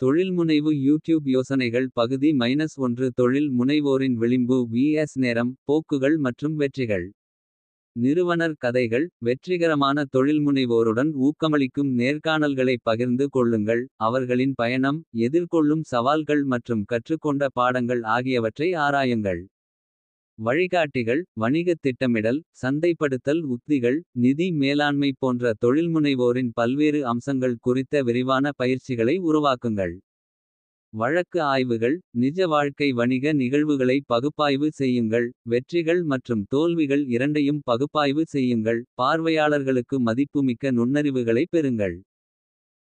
தொழில்முனைவு YouTube யோசனைகள் பகுதி -1 தொழில் முனைவோரின் விளிம்பு vs நேரம் போக்குகள் மற்றும் வெற்றிகள். நிறுவனர் கதைகள் வெற்றிகரமான தொழில்முனைவோருடன் ஊக்கமளிக்கும் நேர்காணல்களை பகிர்ந்து கொள்ளுங்கள். அவர்களின் பயணம் எதிர்கொள்ளும் சவால்கள் மற்றும் கற்றுக்கொண்ட பாடங்கள் ஆகியவற்றை ஆராயுங்கள். வழிகாட்டிகள் வணிகத் திட்டமிடல் சந்தைப்படுத்தல் உத்திகள். நிதி மேலாண்மை போன்ற தொழில்முனைவோரின் பல்வேறு அம்சங்கள் குறித்த விரிவான பயிற்சிகளை உருவாக்குங்கள். வழக்கு ஆய்வுகள் நிஜ வாழ்க்கை வணிக நிகழ்வுகளை பகுப்பாய்வு செய்யுங்கள். வெற்றிகள் மற்றும் தோல்விகள் இரண்டையும் பகுப்பாய்வு செய்யுங்கள். பார்வையாளர்களுக்கு மதிப்புமிக்க நுண்ணறிவுகளை பெறுங்கள்.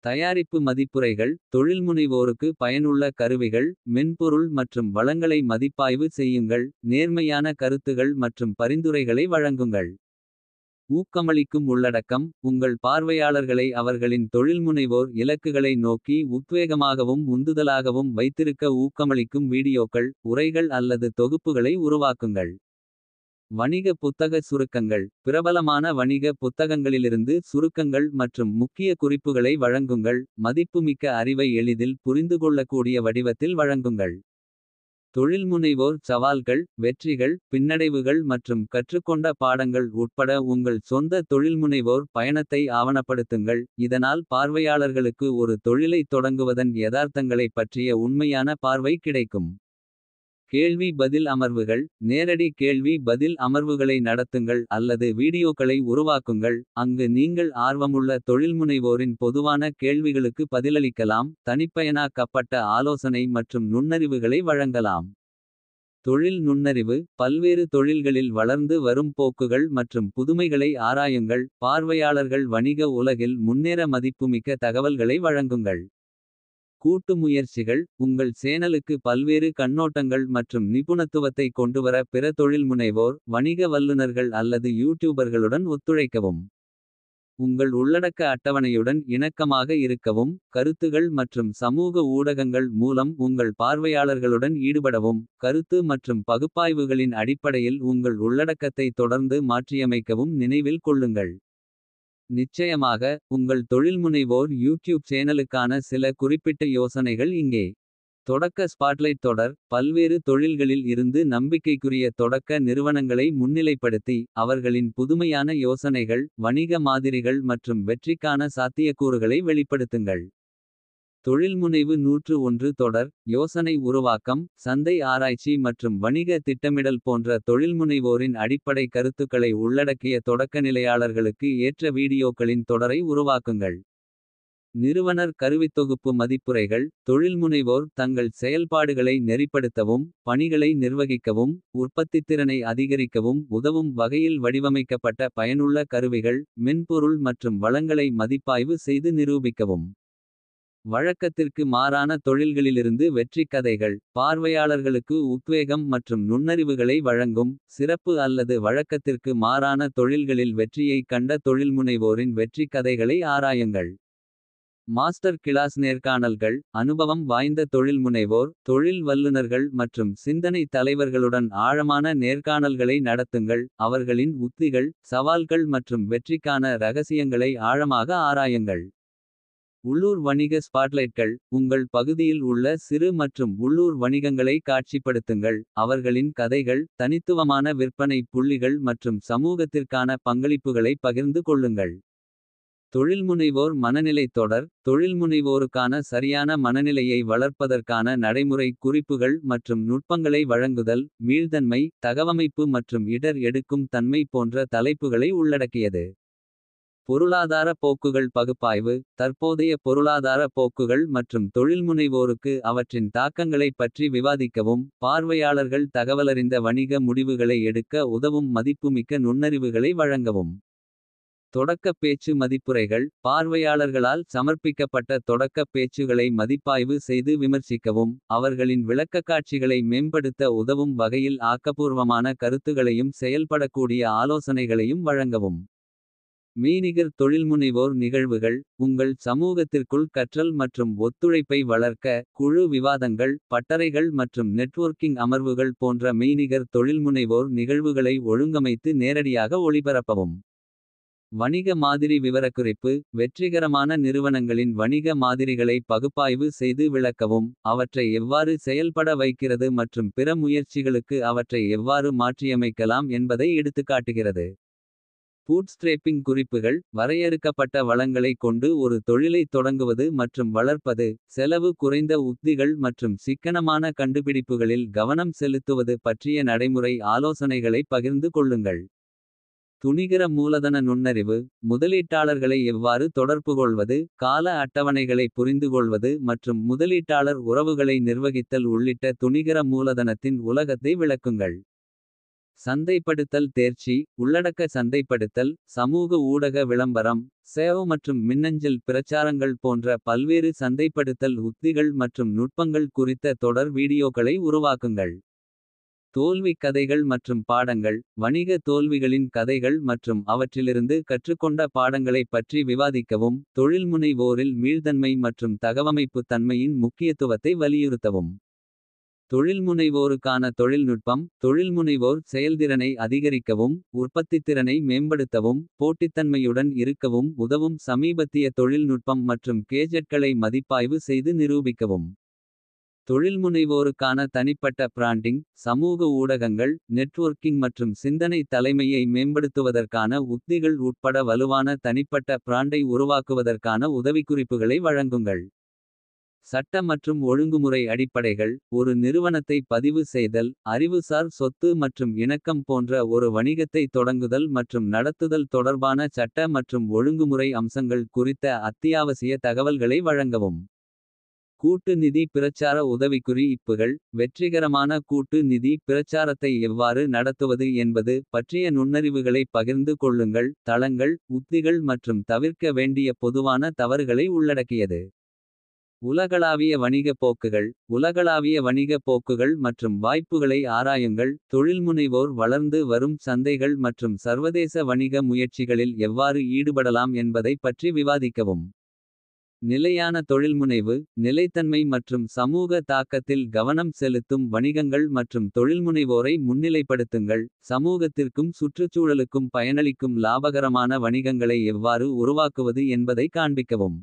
தயாரிப்பு மதிப்புரைகள் தொழில்முனைவோருக்கு பயனுள்ள கருவிகள். மென்பொருள் மற்றும் வளங்களை மதிப்பாய்வு செய்யுங்கள். நேர்மையான கருத்துகள் மற்றும் பரிந்துரைகளை வழங்குங்கள். ஊக்கமளிக்கும் உள்ளடக்கம் உங்கள் பார்வையாளர்களை அவர்களின் தொழில்முனைவோர் இலக்குகளை நோக்கி உத்வேகமாகவும் உந்துதலாகவும் வைத்திருக்க ஊக்கமளிக்கும் வீடியோக்கள். உரைகள் அல்லது தொகுப்புகளை உருவாக்குங்கள். வணிக புத்தக சுருக்கங்கள் பிரபலமான வணிக புத்தகங்களிலிருந்து சுருக்கங்கள் மற்றும் முக்கிய குறிப்புகளை வழங்குங்கள். மதிப்புமிக்க அறிவை எளிதில் புரிந்துகொள்ளக்கூடிய வடிவத்தில் வழங்குங்கள். தொழில்முனைவோர் சவால்கள் வெற்றிகள் பின்னடைவுகள் மற்றும் கற்றுக்கொண்ட பாடங்கள் உட்பட உங்கள் சொந்த தொழில்முனைவோர் பயணத்தை ஆவணப்படுத்துங்கள். இதனால் பார்வையாளர்களுக்கு ஒரு தொழிலைத் தொடங்குவதன் யதார்த்தங்களைப் பற்றிய உண்மையான பார்வை கிடைக்கும். கேள்வி பதில் அமர்வுகள் நேரடி கேள்வி பதில் அமர்வுகளை நடத்துங்கள் அல்லது வீடியோக்களை உருவாக்குங்கள். அங்கு நீங்கள் ஆர்வமுள்ள தொழில்முனைவோரின் பொதுவான கேள்விகளுக்கு பதிலளிக்கலாம். தனிப்பயனாக்கப்பட்ட ஆலோசனை மற்றும் நுண்ணறிவுகளை வழங்கலாம். தொழில் நுண்ணறிவு பல்வேறு தொழில்களில் வளர்ந்து வரும் போக்குகள் மற்றும் புதுமைகளை ஆராயுங்கள். பார்வையாளர்கள் வணிக உலகில் முன்னேற மதிப்புமிக்க தகவல்களை வழங்குங்கள். கூட்டு முயற்சிகள் உங்கள் சேனலுக்கு பல்வேறு கண்ணோட்டங்கள் மற்றும் நிபுணத்துவத்தை கொண்டுவர பிற தொழில்முனைவோர். வணிக வல்லுநர்கள் அல்லது யூடியூபர்களுடன் ஒத்துழைக்கவும். உங்கள் உள்ளடக்க அட்டவணையுடன் இணக்கமாக இருக்கவும். கருத்துகள் மற்றும் சமூக ஊடகங்கள் மூலம் உங்கள் பார்வையாளர்களுடன் ஈடுபடவும். கருத்து மற்றும் பகுப்பாய்வுகளின் அடிப்படையில் உங்கள் உள்ளடக்கத்தை தொடர்ந்து மாற்றியமைக்கவும் நினைவில் கொள்ளுங்கள். நிச்சயமாக உங்கள் தொழில்முனைவோர் யூடியூப் சேனலுக்கான சில குறிப்பிட்ட யோசனைகள் இங்கே. தொடக்க ஸ்பாட்லைட் தொடர் பல்வேறு தொழில்களில் இருந்து நம்பிக்கைக்குரிய தொடக்க நிறுவனங்களை முன்னிலைப்படுத்தி. அவர்களின் புதுமையான யோசனைகள் வணிக மாதிரிகள் மற்றும் வெற்றிக்கான சாத்தியக்கூறுகளை வெளிப்படுத்துங்கள். தொழில்முனைவு 101 தொடர் யோசனை உருவாக்கம் சந்தை ஆராய்ச்சி மற்றும் வணிக திட்டமிடல் போன்ற தொழில்முனைவோரின் அடிப்படை கருத்துக்களை உள்ளடக்கிய தொடக்கநிலையாளர்களுக்கு ஏற்ற வீடியோக்களின் தொடரை உருவாக்குங்கள். நிறுவனர் கருவித்தொகுப்பு மதிப்புரைகள் தொழில்முனைவோர் தங்கள் செயல்பாடுகளை நெறிப்படுத்தவும். பணிகளை நிர்வகிக்கவும் உற்பத்தித்திறனை அதிகரிக்கவும் உதவும் வகையில் வடிவமைக்கப்பட்ட பயனுள்ள கருவிகள். மென்பொருள் மற்றும் வளங்களை மதிப்பாய்வு செய்து நிரூபிக்கவும். வழக்கத்திற்கு மாறான தொழில்களிலிருந்து வெற்றி கதைகள். பார்வையாளர்களுக்கு உத்வேகம் மற்றும் நுண்ணறிவுகளை வழங்கும். சிறப்பு அல்லது வழக்கத்திற்கு மாறான தொழில்களில் வெற்றியை கண்ட தொழில்முனைவோரின் வெற்றி கதைகளை ஆராயுங்கள். மாஸ்டர் கிளாஸ் நேர்காணல்கள் அனுபவம் வாய்ந்த தொழில்முனைவோர். தொழில் வல்லுநர்கள் மற்றும் சிந்தனை தலைவர்களுடன் ஆழமான நேர்காணல்களை நடத்துங்கள். அவர்களின் உத்திகள் சவால்கள் மற்றும் வெற்றிக்கான ரகசியங்களை ஆழமாக ஆராயுங்கள். உள்ளூர் வணிக ஸ்பாட்லைட்கள் உங்கள் பகுதியில் உள்ள சிறு மற்றும் உள்ளூர் வணிகங்களை காட்சிப்படுத்துங்கள். அவர்களின் கதைகள் தனித்துவமான விற்பனை புள்ளிகள் மற்றும் சமூகத்திற்கான பங்களிப்புகளை பகிர்ந்து கொள்ளுங்கள். தொழில்முனைவோர் மனநிலை தொடர் தொழில்முனைவோருக்கான சரியான மனநிலையை வளர்ப்பதற்கான நடைமுறை குறிப்புகள் மற்றும் நுட்பங்களை வழங்குதல். மீள்தன்மை தகவமைப்பு மற்றும் இடர் எடுக்கும் தன்மை போன்ற தலைப்புகளை உள்ளடக்கியது. பொருளாதார போக்குகள் பகுப்பாய்வு தற்போதைய பொருளாதார போக்குகள் மற்றும் தொழில்முனைவோருக்கு அவற்றின் தாக்கங்களைப் பற்றி விவாதிக்கவும். பார்வையாளர்கள் தகவலறிந்த வணிக முடிவுகளை எடுக்க உதவும் மதிப்புமிக்க நுண்ணறிவுகளை வழங்கவும். தொடக்க பேச்சு மதிப்புரைகள் பார்வையாளர்களால் சமர்ப்பிக்கப்பட்ட தொடக்க பேச்சுகளை மதிப்பாய்வு செய்து விமர்சிக்கவும். அவர்களின் விளக்கக்காட்சிகளை மேம்படுத்த உதவும் வகையில் ஆக்கப்பூர்வமான கருத்துகளையும் செயல்படக்கூடிய ஆலோசனைகளையும் வழங்கவும். மெய்நிகர் தொழில்முனைவோர் நிகழ்வுகள் உங்கள் சமூகத்திற்குள் கற்றல் மற்றும் ஒத்துழைப்பை வளர்க்க. குழு விவாதங்கள் பட்டறைகள் மற்றும் நெட்வொர்க்கிங் அமர்வுகள் போன்ற மெய்நிகர் தொழில்முனைவோர் நிகழ்வுகளை ஒழுங்கமைத்து நேரடியாக ஒளிபரப்பவும். வணிக மாதிரி விவரக்குறிப்பு. வெற்றிகரமான நிறுவனங்களின் வணிக மாதிரிகளை பகுப்பாய்வு செய்து விளக்கவும். அவற்றை எவ்வாறு செயல்பட வைக்கிறது மற்றும் பிற முயற்சிகளுக்கு அவற்றை எவ்வாறு மாற்றியமைக்கலாம் என்பதை எடுத்துக்காட்டுகிறது. பூட்ஸ்ட்ரேப்பிங் குறிப்புகள். வரையறுக்கப்பட்ட வளங்களை கொண்டு ஒரு தொழிலை தொடங்குவது மற்றும் வளர்ப்பது. செலவு குறைந்த உத்திகள் மற்றும் சிக்கனமான கண்டுபிடிப்புகளில் கவனம் செலுத்துவது பற்றிய நடைமுறை ஆலோசனைகளை பகிர்ந்து கொள்ளுங்கள். துணிகர மூலதன நுண்ணறிவு. முதலீட்டாளர்களை எவ்வாறு தொடர்புகொள்வது. கால அட்டவணைகளை புரிந்துகொள்வது மற்றும் முதலீட்டாளர் உறவுகளை நிர்வகித்தல் உள்ளிட்ட துணிகர மூலதனத்தின் உலகத்தை விளக்குங்கள். சந்தைப்படுத்தல் தேர்ச்சி. உள்ளடக்க சந்தைப்படுத்தல். சமூக ஊடக விளம்பரம். SEO மற்றும் மின்னஞ்சல் பிரச்சாரங்கள் போன்ற பல்வேறு சந்தைப்படுத்தல் உத்திகள் மற்றும் நுட்பங்கள் குறித்த தொடர் வீடியோக்களை உருவாக்குங்கள். தோல்வி கதைகள் மற்றும் பாடங்கள். வணிக தோல்விகளின் கதைகள் மற்றும் அவற்றிலிருந்து கற்றுக்கொண்ட பாடங்களைப் பற்றி விவாதிக்கவும். தொழில்முனைவோரில் மீள்தன்மை மற்றும் தகவமைப்புத் தன்மையின் முக்கியத்துவத்தை வலியுறுத்தவும். தொழில்முனைவோருக்கான தொழில்நுட்பம். தொழில்முனைவோர் செயல்திறனை அதிகரிக்கவும். உற்பத்தித்திறனை மேம்படுத்தவும். போட்டித்தன்மையுடன் இருக்கவும் உதவும் சமீபத்திய தொழில்நுட்பம் மற்றும் கேஜெட்களை மதிப்பாய்வு செய்து நிரூபிக்கவும். தொழில்முனைவோருக்கான தனிப்பட்ட பிராண்டிங். சமூக ஊடகங்கள். நெட்வொர்க்கிங் மற்றும் சிந்தனை தலைமையை மேம்படுத்துவதற்கான உத்திகள் உட்பட வலுவான தனிப்பட்ட பிராண்டை உருவாக்குவதற்கான உதவிக்குறிப்புகளை வழங்குங்கள். சட்ட மற்றும் ஒழுங்குமுறை அடிப்படைகள். ஒரு நிறுவனத்தை பதிவு செய்தல். அறிவுசார் சொத்து மற்றும் இணக்கம் போன்ற ஒரு வணிகத்தை தொடங்குதல் மற்றும் நடத்துதல் தொடர்பான சட்ட மற்றும் ஒழுங்குமுறை அம்சங்கள் குறித்த அத்தியாவசிய தகவல்களை வழங்கவும். கூட்டு நிதி பிரச்சார உதவிக்குறிப்புகள். வெற்றிகரமான கூட்டு நிதி பிரச்சாரத்தை எவ்வாறு நடத்துவது என்பது பற்றிய நுண்ணறிவுகளை பகிர்ந்து கொள்ளுங்கள். தளங்கள் உத்திகள் மற்றும் தவிர்க்க வேண்டிய பொதுவான தவறுகளை உள்ளடக்கியது. உலகளாவிய வணிக போக்குகள். உலகளாவிய வணிக போக்குகள் மற்றும் வாய்ப்புகளை ஆராயுங்கள். தொழில்முனைவோர் வளர்ந்து வரும் சந்தைகள் மற்றும் சர்வதேச வணிக முயற்சிகளில் எவ்வாறு ஈடுபடலாம் என்பதை பற்றி விவாதிக்கவும். நிலையான தொழில்முனைவு. நிலைத்தன்மை மற்றும் சமூக தாக்கத்தில் கவனம் செலுத்தும் வணிகங்கள் மற்றும் தொழில்முனைவோரை முன்னிலைப்படுத்துங்கள். சமூகத்திற்கும் சுற்றுச்சூழலுக்கும் பயனளிக்கும் லாபகரமான வணிகங்களை எவ்வாறு உருவாக்குவது என்பதை காண்பிக்கவும்.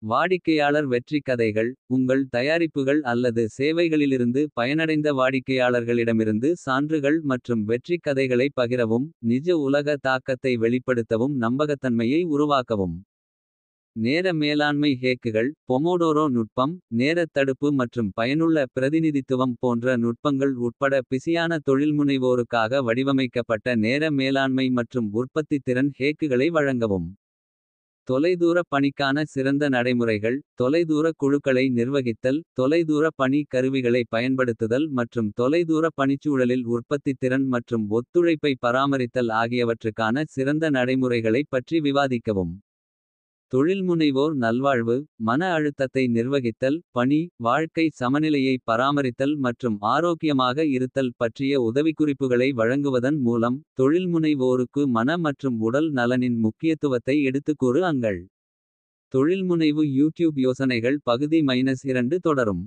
வாடிக்கையாளர் வெற்றி கதைகள். உங்கள் தயாரிப்புகள் அல்லது சேவைகளிலிருந்து பயனடைந்த வாடிக்கையாளர்களிடமிருந்து சான்றுகள் மற்றும் வெற்றி கதைகளை பகிரவும். நிஜ உலக தாக்கத்தை வெளிப்படுத்தவும் நம்பகத்தன்மையை உருவாக்கவும். நேர மேலாண்மை ஹேக்குகள். பொமோடோரோ நுட்பம். நேரத் தடுப்பு மற்றும் பயனுள்ள பிரதிநிதித்துவம் போன்ற நுட்பங்கள் உட்பட பிஸியான தொழில்முனைவோருக்காக வடிவமைக்கப்பட்ட நேர மேலாண்மை மற்றும் உற்பத்தித்திறன் ஹேக்குகளை வழங்கவும். தொலைதூர பணிக்கான சிறந்த நடைமுறைகள். தொலைதூர குழுக்களை நிர்வகித்தல். தொலைதூர பணி கருவிகளை பயன்படுத்துதல் மற்றும் தொலைதூர பணிச்சூழலில் உற்பத்தித்திறன் மற்றும் ஒத்துழைப்பை பராமரித்தல் ஆகியவற்றுக்கான சிறந்த நடைமுறைகளைப் பற்றி விவாதிக்கவும். தொழில்முனைவோர் நல்வாழ்வு. மன அழுத்தத்தை நிர்வகித்தல். பணி வாழ்க்கை சமநிலையை பராமரித்தல் மற்றும் ஆரோக்கியமாக இருத்தல் பற்றிய உதவிக்குறிப்புகளை வழங்குவதன் மூலம். தொழில்முனைவோருக்கு மன மற்றும் உடல் நலனின் முக்கியத்துவத்தை எடுத்துக்கூறு அங்கள். தொழில்முனைவு யூடியூப் யோசனைகள் பகுதி -2 தொடரும்.